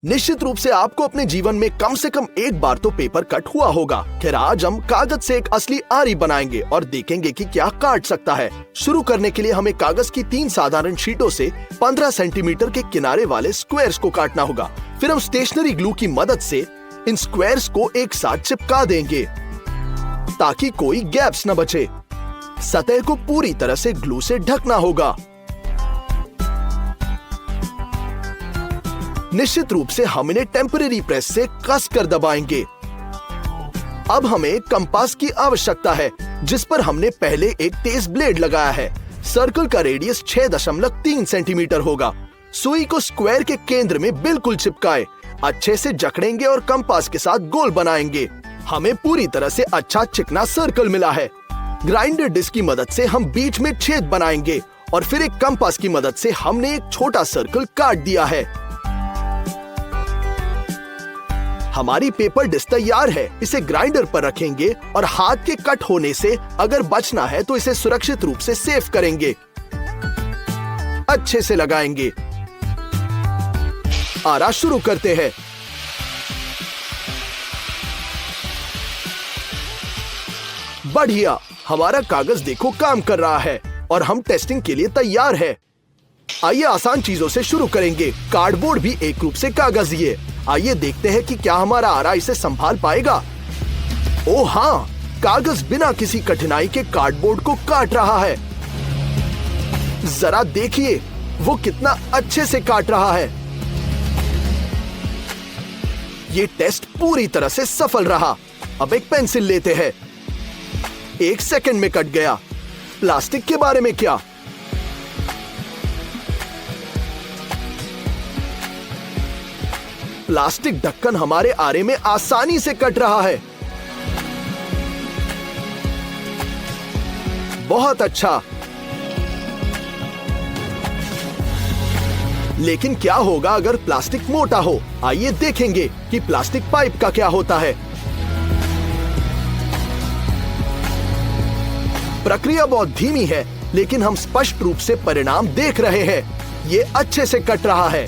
निश्चित रूप से आपको अपने जीवन में कम से कम एक बार तो पेपर कट हुआ होगा। खैर, आज हम कागज से एक असली आरी बनाएंगे और देखेंगे कि क्या काट सकता है। शुरू करने के लिए हमें कागज की 3 साधारण शीटों से 15 सेंटीमीटर के किनारे वाले स्क्वायर्स को काटना होगा। फिर हम स्टेशनरी ग्लू की मदद से इन स्क्वायर्स को एक साथ चिपका देंगे ताकि कोई गैप्स न बचे। सतह को पूरी तरह से ग्लू से ढकना होगा। निश्चित रूप से हम इन्हें टेम्परेरी प्रेस से कस कर दबाएंगे। अब हमें कंपास की आवश्यकता है, जिस पर हमने पहले एक तेज ब्लेड लगाया है। सर्कल का रेडियस 6.3 सेंटीमीटर होगा। सुई को स्क्वायर के केंद्र में बिल्कुल चिपकाए, अच्छे से जकड़ेंगे और कंपास के साथ गोल बनाएंगे। हमें पूरी तरह से अच्छा चिकना सर्कल मिला है। ग्राइंडर डिस्क की मदद से हम बीच में छेद बनाएंगे और फिर एक कंपास की मदद से हमने एक छोटा सर्कल काट दिया है। हमारी पेपर डिस्क तैयार है। इसे ग्राइंडर पर रखेंगे और हाथ के कट होने से अगर बचना है तो इसे सुरक्षित रूप से सेफ करेंगे। अच्छे से लगाएंगे। आरा शुरू करते हैं। बढ़िया, हमारा कागज देखो काम कर रहा है और हम टेस्टिंग के लिए तैयार है। आइए आसान चीजों से शुरू करेंगे। कार्डबोर्ड भी एक रूप से कागज ही है। आइए देखते हैं कि क्या हमारा आरा इसे संभाल पाएगा। ओह हाँ, कागज बिना किसी कठिनाई के कार्डबोर्ड को काट रहा है। जरा देखिए वो कितना अच्छे से काट रहा है। ये टेस्ट पूरी तरह से सफल रहा। अब एक पेंसिल लेते हैं। 1 सेकंड में कट गया। प्लास्टिक के बारे में क्या? प्लास्टिक ढक्कन हमारे आरे में आसानी से कट रहा है। बहुत अच्छा। लेकिन क्या होगा अगर प्लास्टिक मोटा हो? आइए देखेंगे कि प्लास्टिक पाइप का क्या होता है। प्रक्रिया बहुत धीमी है, लेकिन हम स्पष्ट रूप से परिणाम देख रहे हैं। ये अच्छे से कट रहा है।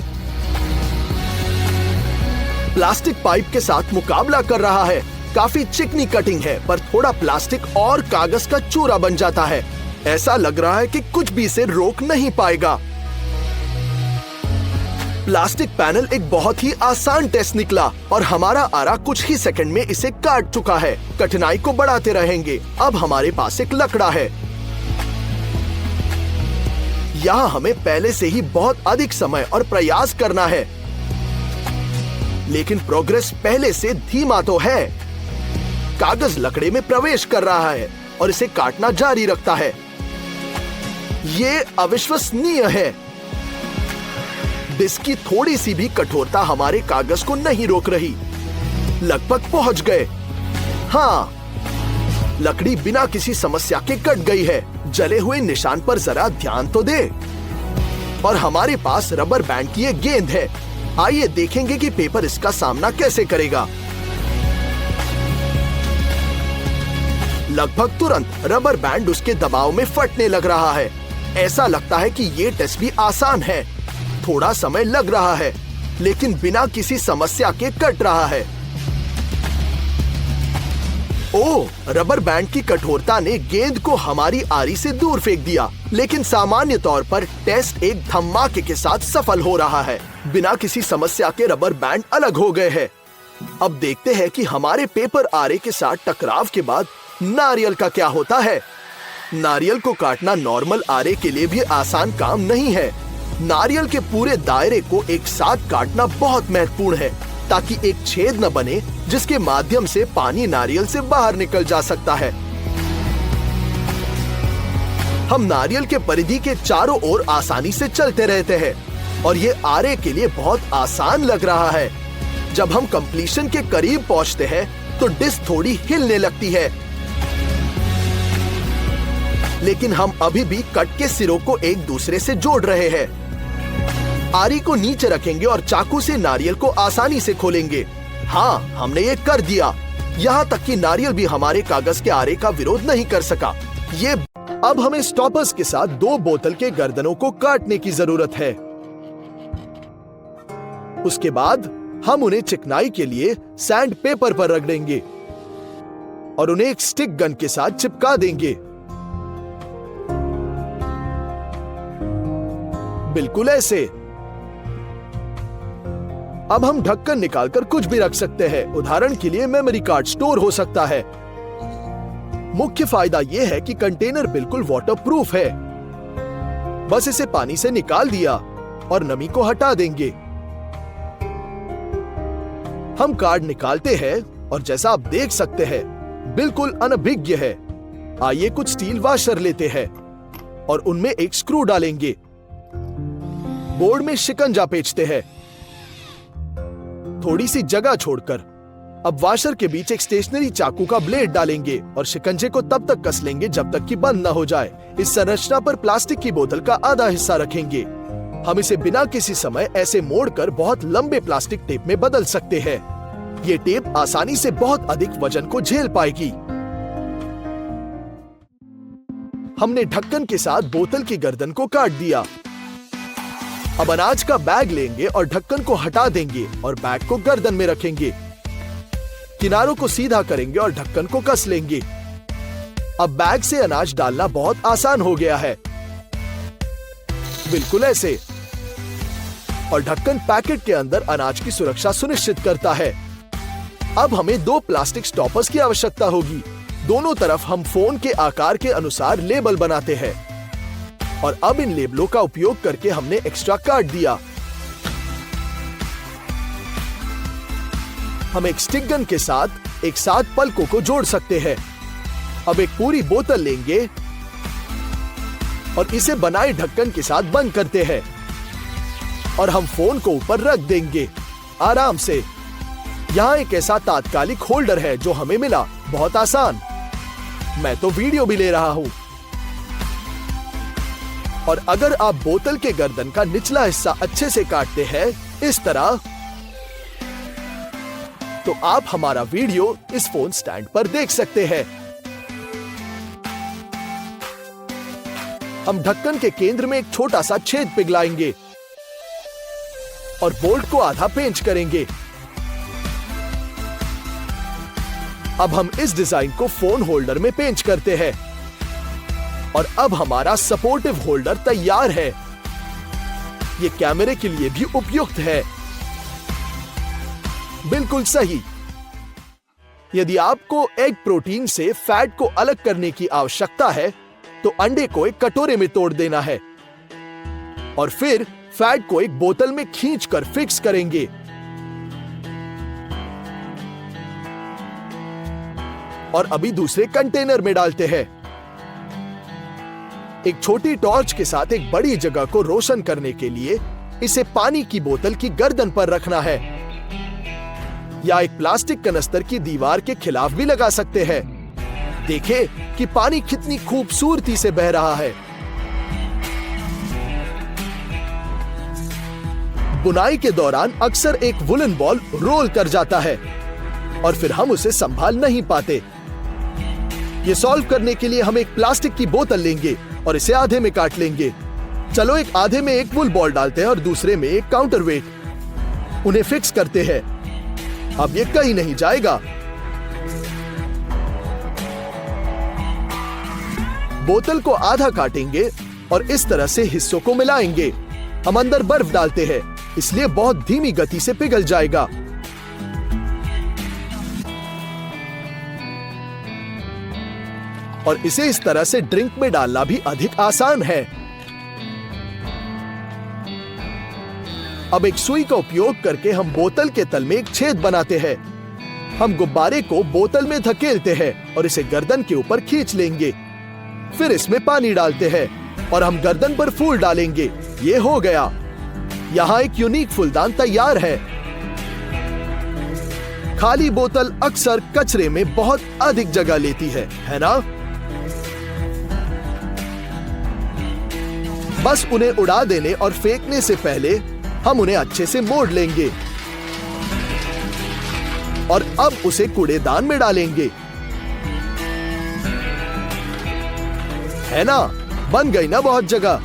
प्लास्टिक पाइप के साथ मुकाबला कर रहा है। काफी चिकनी कटिंग है, पर थोड़ा प्लास्टिक और कागज का चूरा बन जाता है। ऐसा लग रहा है कि कुछ भी इसे रोक नहीं पाएगा। प्लास्टिक पैनल एक बहुत ही आसान टेस्ट निकला और हमारा आरा कुछ ही सेकंड में इसे काट चुका है। कठिनाई को बढ़ाते रहेंगे। अब हमारे पास एक लकड़ा है। यहाँ हमें पहले से ही बहुत अधिक समय और प्रयास करना है, लेकिन प्रोग्रेस पहले से धीमा तो है। कागज लकड़े में प्रवेश कर रहा है और इसे काटना जारी रखता है। ये अविश्वसनीय है। डिस्क की थोड़ी सी भी कठोरता हमारे कागज को नहीं रोक रही। लगभग पहुंच गए। हाँ, लकड़ी बिना किसी समस्या के कट गई है। जले हुए निशान पर जरा ध्यान तो दे। और हमारे पास रबर बैंड की एक गेंद है। आइए देखेंगे कि पेपर इसका सामना कैसे करेगा। लगभग तुरंत रबर बैंड उसके दबाव में फटने लग रहा है। ऐसा लगता है कि ये टेस्ट भी आसान है। थोड़ा समय लग रहा है, लेकिन बिना किसी समस्या के कट रहा है। ओह, रबर बैंड की कठोरता ने गेंद को हमारी आरी से दूर फेंक दिया, लेकिन सामान्य तौर पर टेस्ट एक धमाके के साथ सफल हो रहा है। बिना किसी समस्या के रबर बैंड अलग हो गए हैं। अब देखते हैं कि हमारे पेपर आरे के साथ टकराव के बाद नारियल का क्या होता है। नारियल को काटना नॉर्मल आरे के लिए भी आसान काम नहीं है। नारियल के पूरे दायरे को एक साथ काटना बहुत महत्वपूर्ण है, ताकि एक छेद न बने जिसके माध्यम से पानी नारियल से बाहर निकल जा सकता है। हम नारियल के परिधि के चारों ओर आसानी से चलते रहते हैं और ये आरे के लिए बहुत आसान लग रहा है। जब हम कंप्लीशन के करीब पहुंचते हैं तो डिस्क थोड़ी हिलने लगती है, लेकिन हम अभी भी कट के सिरों को एक दूसरे से जोड़ रहे हैं। आरी को नीचे रखेंगे और चाकू से नारियल को आसानी से खोलेंगे। हाँ, हमने ये कर दिया। यहाँ तक कि नारियल भी हमारे कागज के आरे का विरोध नहीं कर सका। ये अब हमें स्टॉपर्स के साथ 2 बोतल के गर्दनों को काटने की जरूरत है। उसके बाद हम उन्हें चिकनाई के लिए सैंड पेपर पर रख देंगे और उन्हें एक स्टिक गन के साथ चिपका देंगे। बिल्कुल ऐसे। अब हम ढक्कन निकालकर कुछ भी रख सकते हैं। उदाहरण के लिए मेमोरी कार्ड स्टोर हो सकता है। मुख्य फायदा यह है कि कंटेनर बिल्कुल वाटरप्रूफ है। बस इसे पानी से निकाल दिया और नमी को हटा देंगे। हम कार्ड निकालते हैं और जैसा आप देख सकते हैं बिल्कुल अनभिज्ञ है। आइए कुछ स्टील वाशर लेते हैं और उनमें एक स्क्रू डालेंगे। बोर्ड में शिकंजा पेंचते हैं थोड़ी सी जगह छोड़कर। अब वाशर के बीच एक स्टेशनरी चाकू का ब्लेड डालेंगे और शिकंजे को तब तक कस लेंगे जब तक कि बंद न हो जाए। इस संरचना पर प्लास्टिक की बोतल का आधा हिस्सा रखेंगे। हम इसे बिना किसी समय ऐसे मोड़कर बहुत लंबे प्लास्टिक टेप में बदल सकते हैं। ये टेप आसानी से बहुत अधिक वजन को झेल पाएगी। हमने ढक्कन के साथ बोतल की गर्दन को काट दिया। अब अनाज का बैग लेंगे और ढक्कन को हटा देंगे और बैग को गर्दन में रखेंगे। किनारों को सीधा करेंगे और ढक्कन को कस लेंगे। अब बैग से अनाज डालना बहुत आसान हो गया है। बिल्कुल ऐसे। और ढक्कन पैकेट के अंदर अनाज की सुरक्षा सुनिश्चित करता है। अब हमें 2 प्लास्टिक स्टॉपर्स की आवश्यकता होगी। दोनों तरफ हम फोन के आकार के अनुसार लेबल बनाते हैं और अब इन लेबलों का उपयोग करके हमने एक्स्ट्रा काट दिया। हम एक स्टिक गन के साथ एक साथ पलकों को जोड़ सकते हैं। अब एक पूरी बोतल लेंगे और इसे बनाए ढक्कन के साथ बंद करते हैं और हम फोन को ऊपर रख देंगे आराम से। यहाँ एक ऐसा तात्कालिक होल्डर है जो हमें मिला। बहुत आसान। मैं तो वीडियो भी ले रहा हूँ। और अगर आप बोतल के गर्दन का निचला हिस्सा अच्छे से काटते हैं इस तरह, तो आप हमारा वीडियो इस फोन स्टैंड पर देख सकते हैं। हम ढक्कन के केंद्र में एक छोटा सा छेद पिघलाएंगे और बोल्ट को आधा पेंच करेंगे। अब हम इस डिजाइन को फोन होल्डर में पेंच करते हैं और अब हमारा सपोर्टिव होल्डर तैयार है। यह कैमरे के लिए भी उपयुक्त है। बिल्कुल सही। यदि आपको एग प्रोटीन से फैट को अलग करने की आवश्यकता है तो अंडे को एक कटोरे में तोड़ देना है और फिर फैट को एक बोतल में खींचकर फिक्स करेंगे। और अभी दूसरे कंटेनर में डालते हैं। एक छोटी टॉर्च के साथ एक बड़ी जगह को रोशन करने के लिए इसे पानी की बोतल की गर्दन पर रखना है या एक प्लास्टिक कनस्तर की दीवार के खिलाफ भी लगा सकते हैं। देखें कि पानी कितनी खूबसूरती से बह रहा है। बुनाई के दौरान अक्सर एक वुलन बॉल रोल कर जाता है और फिर हम उसे संभाल नहीं पाते। ये सॉल्व करने के लिए हम एक प्लास्टिक की बोतल लेंगे और इसे आधे में काट लेंगे। चलो एक आधे में एक वुल बॉल डालते हैं और दूसरे में एक काउंटर वेट। उन्हें फिक्स करते हैं। अब ये कहीं नहीं जाएगा। बोतल को आधा काटेंगे और इस तरह से हिस्सों को मिलाएंगे। हम अंदर बर्फ डालते हैं, इसलिए बहुत धीमी गति से पिघल जाएगा। और इसे इस तरह से ड्रिंक में डालना भी अधिक आसान है। अब एक सुई का उपयोग करके हम बोतल के तल में एक छेद बनाते हैं। हम गुब्बारे को बोतल में धकेलते हैं और इसे गर्दन के ऊपर खींच लेंगे। फिर इसमें पानी डालते हैं और हम गर्दन पर फूल डालेंगे। ये हो गया। यहाँ एक यूनिक फूलदान तैयार है। खाली बोतल अक्सर कचरे में बहुत अधिक जगह लेती है ना? बस उन्हें उड़ा देने और फेंकने से पहले हम उन्हें अच्छे से मोड़ लेंगे और अब उसे कूड़ेदान में डालेंगे। है ना? बन गई ना बहुत जगह।